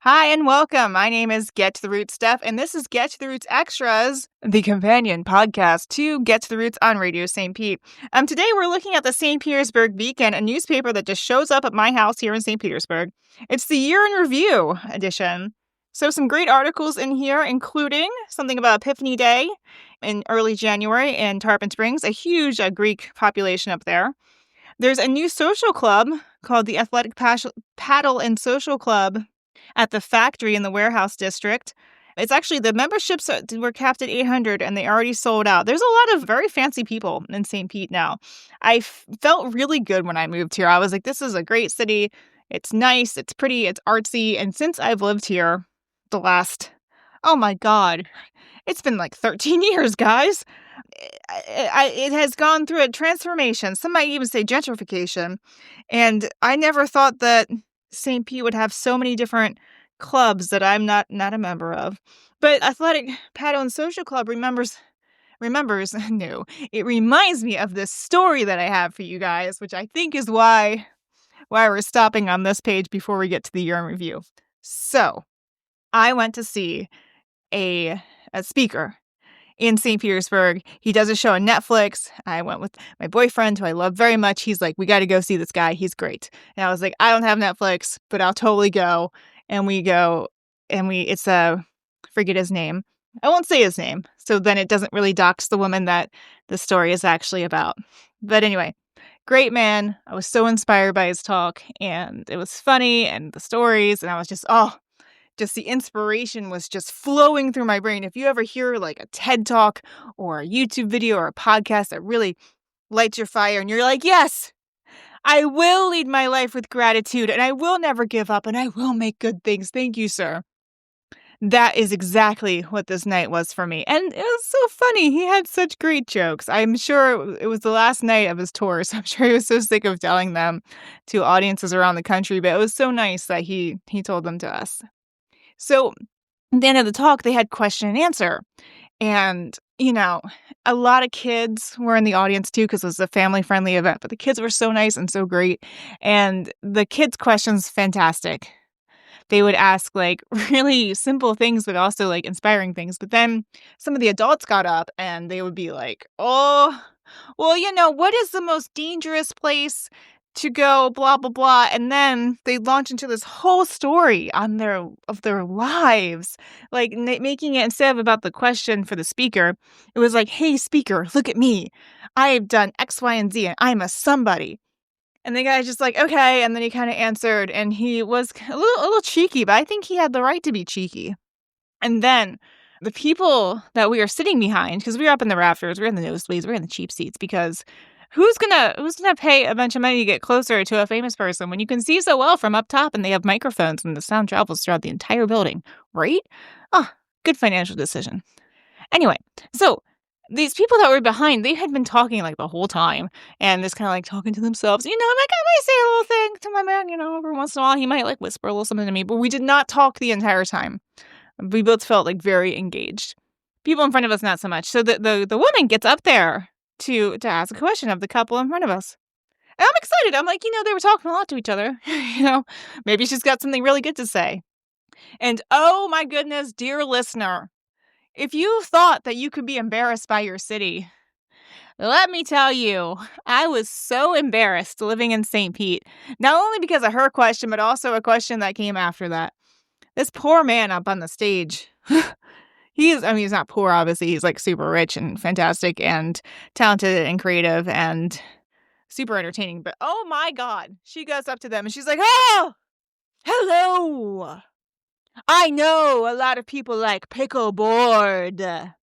Hi and welcome. My name is Get to the Roots Stef, and this is Get to the Roots Extras, the companion podcast to Get to the Roots on Radio St. Pete. Today we're looking at the St. Petersburg Beacon, a newspaper that just shows up at my house here in St. Petersburg. It's the Year in Review edition. So some great articles in here, including something about Epiphany Day in early January in Tarpon Springs, a huge Greek population up there. There's a new social club called the Athletic Paddle and Social Club at the factory in the warehouse district. It's actually, the memberships were capped at 800 and they already sold out. There's a lot of very fancy people in St. Pete now. I felt really good when I moved here. I was like, this is a great city. It's nice, it's pretty, it's artsy. And since I've lived here the last, oh my God, it's been like 13 years, guys. It has gone through a transformation. Some might even say gentrification. And I never thought that St. Pete would have so many different clubs that I'm not a member of. But Athletic Paddle and Social Club remembers, no, it reminds me of this story that I have for you guys, which I think is why we're stopping on this page before we get to the year in review. So, I went to see a speaker in St. Petersburg. He does a show on Netflix. I went with my boyfriend, who I love very much. He's like, we got to go see this guy. He's great. And I was like, I don't have Netflix, but I'll totally go. And we go, and forget his name. I won't say his name. So then it doesn't really dox the woman that the story is actually about. But anyway, great man. I was so inspired by his talk, and it was funny, and the stories, and I was just the inspiration was just flowing through my brain. If you ever hear like a TED Talk or a YouTube video or a podcast that really lights your fire and you're like, yes, I will lead my life with gratitude and I will never give up and I will make good things. Thank you, sir. That is exactly what this night was for me. And it was so funny. He had such great jokes. I'm sure it was the last night of his tour, so I'm sure he was so sick of telling them to audiences around the country, but it was so nice that he told them to us. So at the end of the talk, they had question and answer. And, a lot of kids were in the audience too, because it was a family-friendly event. But the kids were so nice and so great. And the kids' questions, fantastic. They would ask like really simple things, but also like inspiring things. But then some of the adults got up and they would be like, oh, well, what is the most dangerous place to go, blah, blah, blah. And then they launch into this whole story of their lives, like making it, instead of about the question for the speaker, it was like, hey, speaker, look at me. I've done X, Y, and Z, and I'm a somebody. And the guy's just like, okay. And then he kind of answered, and he was a little cheeky, but I think he had the right to be cheeky. And then the people that we are sitting behind, because we were up in the rafters, we're in the nosebleeds, we're in the cheap seats, because who's gonna pay a bunch of money to get closer to a famous person when you can see so well from up top and they have microphones and the sound travels throughout the entire building, right? Oh, good financial decision. Anyway, so these people that were behind, they had been talking like the whole time and just kind of like talking to themselves. Like I might say a little thing to my man, every once in a while he might like whisper a little something to me, but we did not talk the entire time. We both felt like very engaged. People in front of us, not so much. So the woman gets up there to ask a question of the couple in front of us. And I'm excited. I'm like, they were talking a lot to each other. Maybe she's got something really good to say. And oh my goodness, dear listener, if you thought that you could be embarrassed by your city, let me tell you, I was so embarrassed living in St. Pete. Not only because of her question, but also a question that came after that. This poor man up on the stage, he's not poor, obviously. He's like super rich and fantastic and talented and creative and super entertaining. But oh my God, she goes up to them and she's like, oh, hello. I know a lot of people like pickleboard,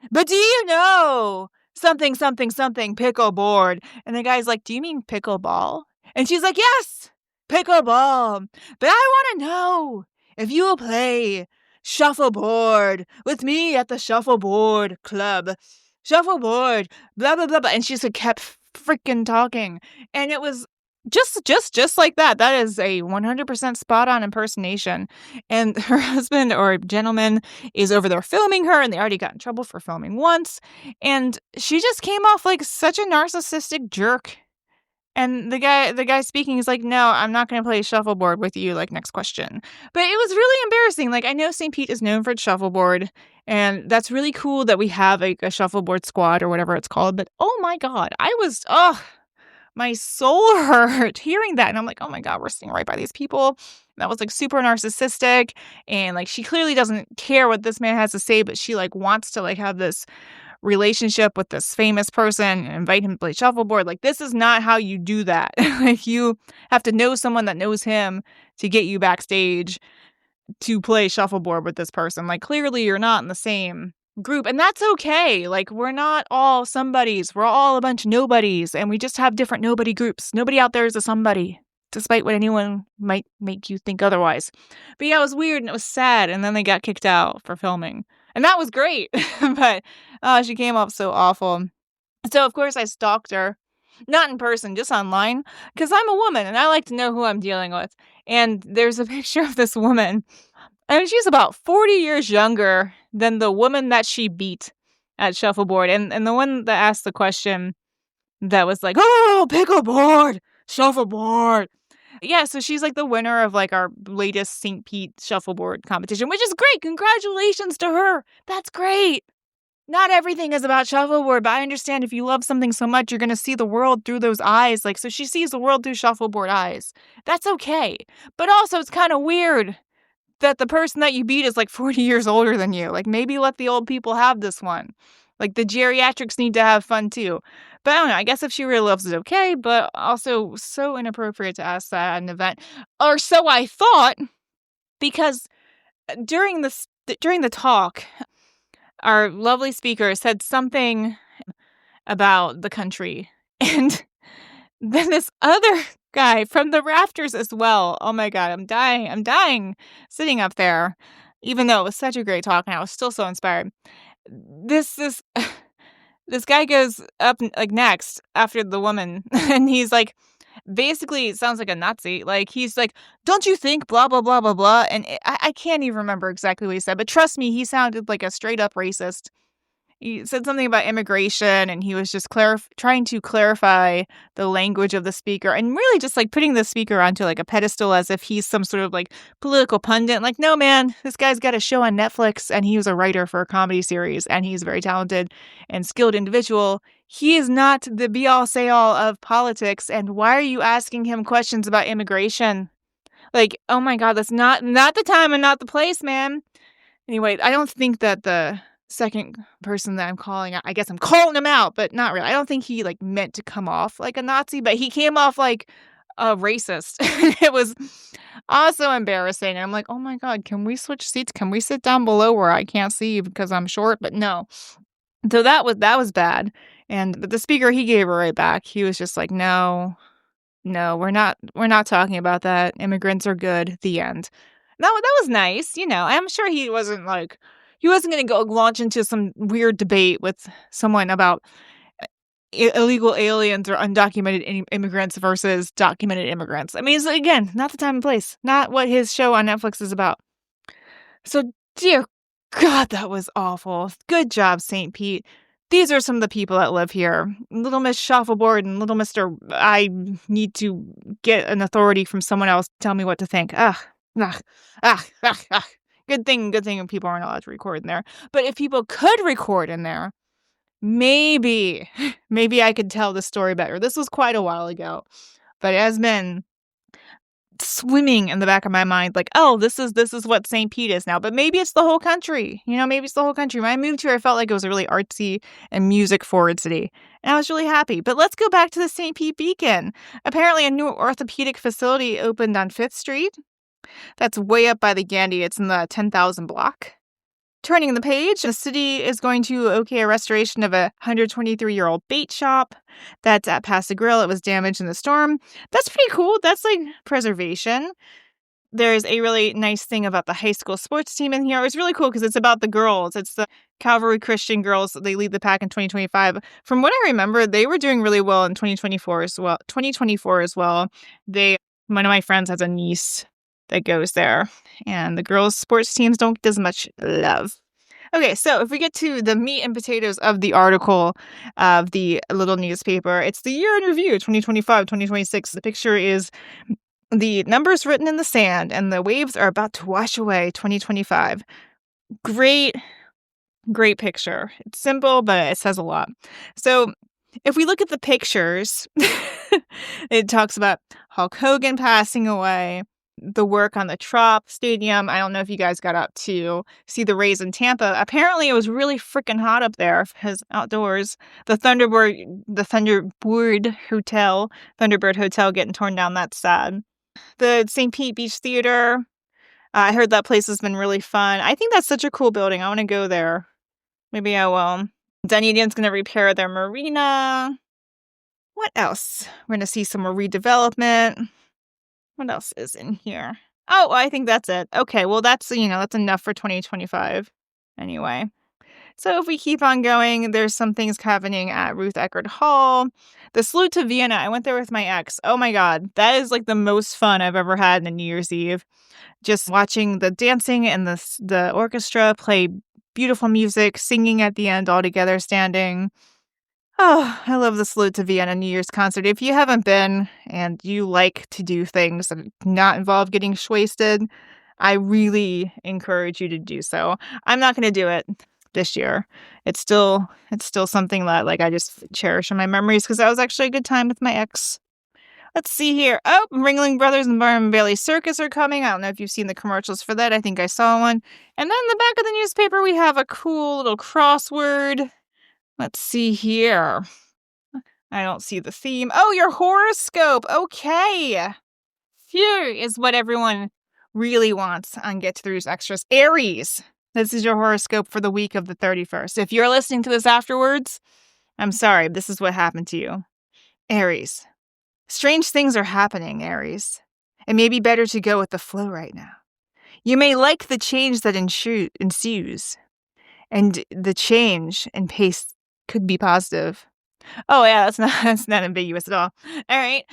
but do you know something, pickleboard? And the guy's like, do you mean pickleball? And she's like, yes, pickleball. But I want to know if you will play shuffleboard with me at the shuffleboard club. Shuffleboard, blah, blah, blah, blah. And she just kept freaking talking. And it was just like that. That is a 100% spot on impersonation. And her husband or gentleman is over there filming her, and they already got in trouble for filming once. And she just came off like such a narcissistic jerk. And the guy speaking is like, "No, I'm not gonna play shuffleboard with you, like, next question." But it was really embarrassing, like, I know St. Pete is known for its shuffleboard, and that's really cool that we have, like, a shuffleboard squad or whatever it's called, but oh my god, my soul hurt hearing that, and I'm like, "Oh my god, we're sitting right by these people." That was, like, super narcissistic, and, like, she clearly doesn't care what this man has to say, but she, like, wants to, like, have this relationship with this famous person and invite him to play shuffleboard. Like, this is not how you do that. Like, you have to know someone that knows him to get you backstage to play shuffleboard with this person. Like, clearly you're not in the same group, and that's okay. Like, we're not all somebodies. We're all a bunch of nobodies, and we just have different nobody groups. Nobody out there is a somebody, despite what anyone might make you think otherwise. But yeah, it was weird and it was sad, and then they got kicked out for filming. And that was great, but she came off so awful. So, of course, I stalked her. Not in person, just online, because I'm a woman and I like to know who I'm dealing with. And there's a picture of this woman, and she's about 40 years younger than the woman that she beat at shuffleboard. And the one that asked the question that was like, "Oh, pickleboard, shuffleboard." Yeah, so she's, like, the winner of, like, our latest St. Pete shuffleboard competition, which is great. Congratulations to her. That's great. Not everything is about shuffleboard, but I understand if you love something so much, you're gonna see the world through those eyes. Like, so she sees the world through shuffleboard eyes. That's okay. But also, it's kinda weird that the person that you beat is, like, 40 years older than you. Like, maybe let the old people have this one. Like, the geriatrics need to have fun too. But I don't know, I guess if she really loves it, okay, but also so inappropriate to ask that at an event. Or so I thought, because during the talk, our lovely speaker said something about the country. And then this other guy from the rafters as well. Oh my god, I'm dying sitting up there, even though it was such a great talk and I was still so inspired. This this guy goes up, like, next after the woman, and he's like, basically, it sounds like a Nazi. Like, he's like, "Don't you think blah, blah, blah, blah, blah?" And I can't even remember exactly what he said, but trust me, he sounded like a straight up racist. He said something about immigration, and he was just trying to clarify the language of the speaker, and really just, like, putting the speaker onto, like, a pedestal as if he's some sort of, like, political pundit. Like, no, man, this guy's got a show on Netflix, and he was a writer for a comedy series, and he's a very talented and skilled individual. He is not the be-all, say-all of politics, and why are you asking him questions about immigration? Like, oh my god, that's not the time and not the place, man. Anyway, I don't think that the second person that I'm calling out, I guess I'm calling him out, but not really. I don't think he, like, meant to come off like a Nazi, but he came off like a racist. It was also embarrassing. And I'm like, "Oh my god, can we switch seats? Can we sit down below where I can't see because I'm short?" But no. So that was bad. But the speaker, he gave her right back. He was just like, "No, no, we're not talking about that. Immigrants are good. The end." That was nice, you know. I'm sure he wasn't gonna go launch into some weird debate with someone about illegal aliens or undocumented immigrants versus documented immigrants. I mean, it's, again, not the time and place. Not what his show on Netflix is about. So, dear God, that was awful. Good job, St. Pete. These are some of the people that live here. Little Miss Shuffleboard and Little Mr. I need to get an authority from someone else to tell me what to think. Ugh. Ugh. Ugh. Ugh. Ugh. Good thing people aren't allowed to record in there. But if people could record in there, maybe I could tell the story better. This was quite a while ago, but it has been swimming in the back of my mind, like, oh, this is what St. Pete is now. But maybe it's the whole country. You know, maybe it's the whole country. When I moved here, I felt like it was a really artsy and music forward city, and I was really happy. But let's go back to the St. Pete Beacon. Apparently, a new orthopedic facility opened on 5th Street. That's way up by the Gandy. It's in the 10,000 block. Turning the page, the city is going to okay a restoration of a 123-year-old bait shop that's at Pass Grill. It was damaged in the storm. That's pretty cool. That's like preservation. There's a really nice thing about the high school sports team in here. It was really cool because it's about the girls. It's the Calvary Christian girls. They lead the pack in 2025. From what I remember, they were doing really well in 2024 as well. One of my friends has a niece that goes there, and the girls' sports teams don't get as much love. Okay, so if we get to the meat and potatoes of the article of the little newspaper, it's the year in review, 2025, 2026. The picture is the numbers written in the sand, and the waves are about to wash away 2025. Great, great picture. It's simple, but it says a lot. So if we look at the pictures, it talks about Hulk Hogan passing away, the work on the Trop Stadium. I don't know if you guys got up to see the Rays in Tampa. Apparently, it was really freaking hot up there because outdoors. The Thunderbird Hotel getting torn down. That's sad. The St. Pete Beach Theater. I heard that place has been really fun. I think that's such a cool building. I want to go there. Maybe I will. Dunedin's going to repair their marina. What else? We're going to see some more redevelopment. What else is in here? Oh, I think that's it. Okay, well, that's enough for 2025 anyway. So if we keep on going, there's some things happening at Ruth Eckerd Hall. The Salute to Vienna. I went there with my ex. Oh my God. That is like the most fun I've ever had in a New Year's Eve. Just watching the dancing and the orchestra play beautiful music, singing at the end all together, standing. Oh, I love the Salute to Vienna New Year's concert. If you haven't been and you like to do things that not involve getting wasted, I really encourage you to do so. I'm not going to do it this year. It's still something that I just cherish in my memories because that was actually a good time with my ex. Let's see here. Oh, Ringling Brothers and Barnum Bailey Circus are coming. I don't know if you've seen the commercials for that. I think I saw one. And then in the back of the newspaper, we have a cool little crossword. Let's see here. I don't see the theme. Oh, your horoscope. Okay. Here is what everyone really wants on Get to the Roots Extras. Aries. This is your horoscope for the week of the 31st. If you're listening to this afterwards, I'm sorry. This is what happened to you. Aries. Strange things are happening, Aries. It may be better to go with the flow right now. You may like the change that ensues. And the change and pace could be positive. Oh yeah, that's not ambiguous at all. All right.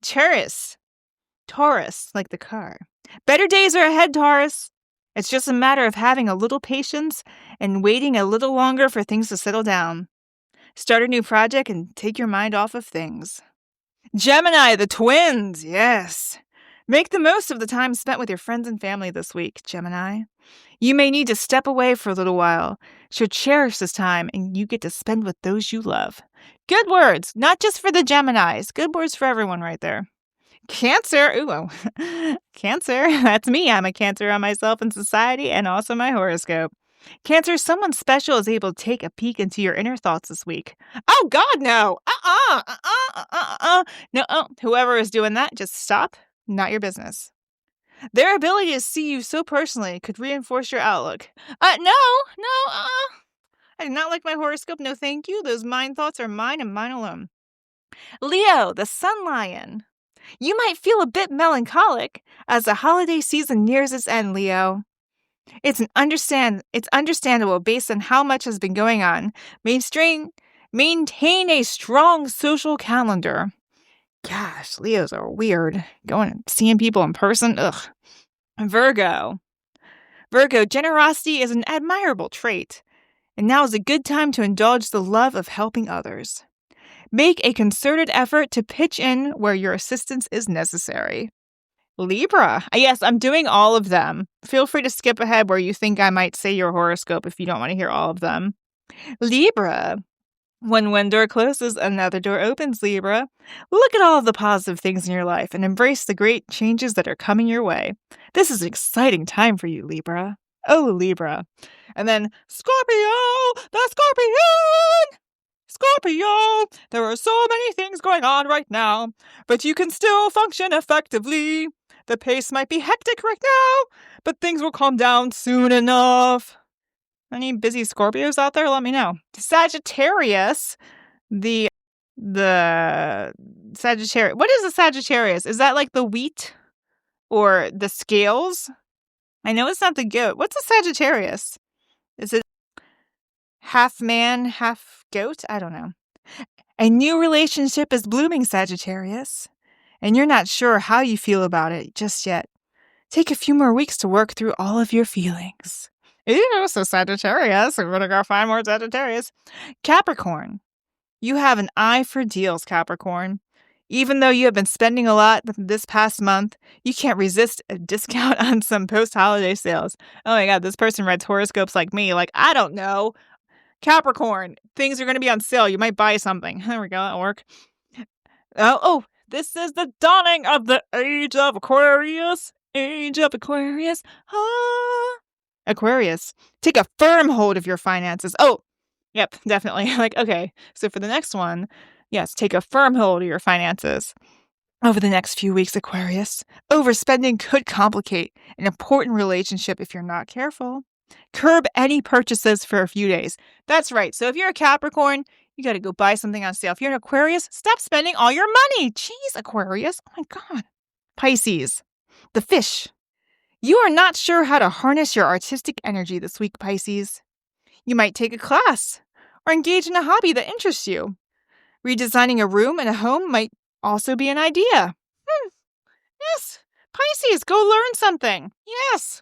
Taurus, like the car. Better days are ahead, Taurus. It's just a matter of having a little patience and waiting a little longer for things to settle down. Start a new project and take your mind off of things. Gemini, the twins, yes. Make the most of the time spent with your friends and family this week, Gemini. You may need to step away for a little while. So cherish this time and you get to spend with those you love. Good words, not just for the Geminis. Good words for everyone right there. Cancer. Ooh, Cancer. That's me. I'm a Cancer on myself and society and also my horoscope. Cancer, someone special is able to take a peek into your inner thoughts this week. Oh, God, no. No, whoever is doing that, just stop. Not your business. Their ability to see you so personally could reinforce your outlook. No. I do not like my horoscope. No, thank you. Those mind thoughts are mine and mine alone. Leo, the sun lion. You might feel a bit melancholic as the holiday season nears its end, Leo. It's understandable based on how much has been going on. Maintain a strong social calendar. Gosh, Leos are weird. Going and seeing people in person, ugh. Virgo, generosity is an admirable trait, and now is a good time to indulge the love of helping others. Make a concerted effort to pitch in where your assistance is necessary. Libra. Yes, I'm doing all of them. Feel free to skip ahead where you think I might say your horoscope if you don't want to hear all of them. Libra. When one door closes, another door opens, Libra. Look at all of the positive things in your life and embrace the great changes that are coming your way. This is an exciting time for you, Libra. Oh, Libra. And then Scorpio, the Scorpion! Scorpio, there are so many things going on right now, but you can still function effectively. The pace might be hectic right now, but things will calm down soon enough. Any busy Scorpios out there? Let me know. Sagittarius, the Sagittarius. What is a Sagittarius? Is that like the wheat or the scales? I know it's not the goat. What's a Sagittarius? Is it half man, half goat? I don't know. A new relationship is blooming, Sagittarius, and you're not sure how you feel about it just yet. Take a few more weeks to work through all of your feelings. Ew, so Sagittarius. We're going to go find more Sagittarius. Capricorn. You have an eye for deals, Capricorn. Even though you have been spending a lot this past month, you can't resist a discount on some post-holiday sales. Oh my God, this person reads horoscopes like me. Like, I don't know. Capricorn, things are going to be on sale. You might buy something. There we go. That'll work. This is the dawning of the age of Aquarius. Age of Aquarius. Ah. Aquarius, take a firm hold of your finances. Oh, yep, definitely. Like, okay. So for the next one, yes, take a firm hold of your finances. Over the next few weeks, Aquarius, overspending could complicate an important relationship if you're not careful. Curb any purchases for a few days. That's right. So if you're a Capricorn, you got to go buy something on sale. If you're an Aquarius, stop spending all your money. Jeez, Aquarius. Oh my God. Pisces, the fish. You are not sure how to harness your artistic energy this week, Pisces. You might take a class or engage in a hobby that interests you. Redesigning a room in a home might also be an idea. Yes. Pisces, go learn something. Yes.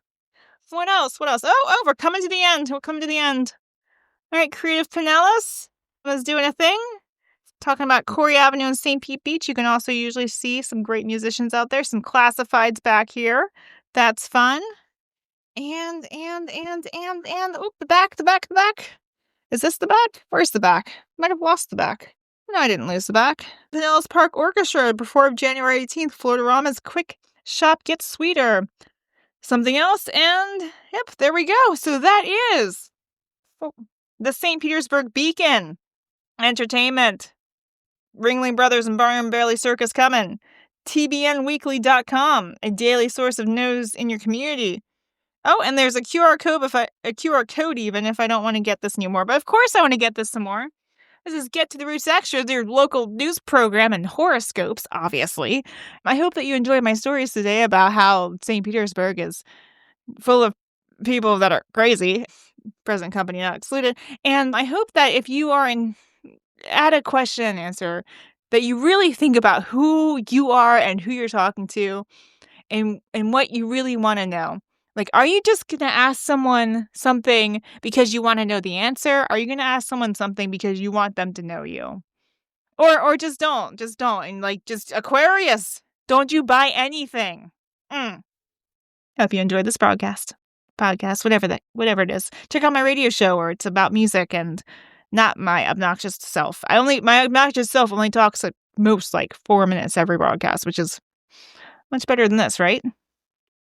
What else? Oh, we're coming to the end. All right, Creative Pinellas was doing a thing. Talking about Corey Avenue and St. Pete Beach. You can also usually see some great musicians out there. Some classifieds back here. That's fun. And, the back. Is this the back? Where's the back? Might have lost the back. No, I didn't lose the back. Pinellas Park Orchestra performed January 18th. Florida-Rama's Quick Shop Gets Sweeter. Something else, and yep, there we go. So that is the St. Petersburg Beacon. Entertainment. Ringling Brothers and Barnum Bailey Circus coming. TBNweekly.com, a daily source of news in your community. Oh, and there's a QR code even if I don't want to get this anymore. But of course I want to get this some more. This is Get to the Roots Extra, your local news program and horoscopes, obviously. I hope that you enjoyed my stories today about how St. Petersburg is full of people that are crazy, present company not excluded. And I hope that if you are at a question and answer, that you really think about who you are and who you're talking to and what you really want to know. Like, are you just going to ask someone something because you want to know the answer? Are you going to ask someone something because you want them to know you? Or just don't. And just Aquarius, don't you buy anything. Hope you enjoyed this podcast, whatever it is. Check out my radio show where it's about music and not my obnoxious self. My obnoxious self only talks at most 4 minutes every broadcast, which is much better than this, right?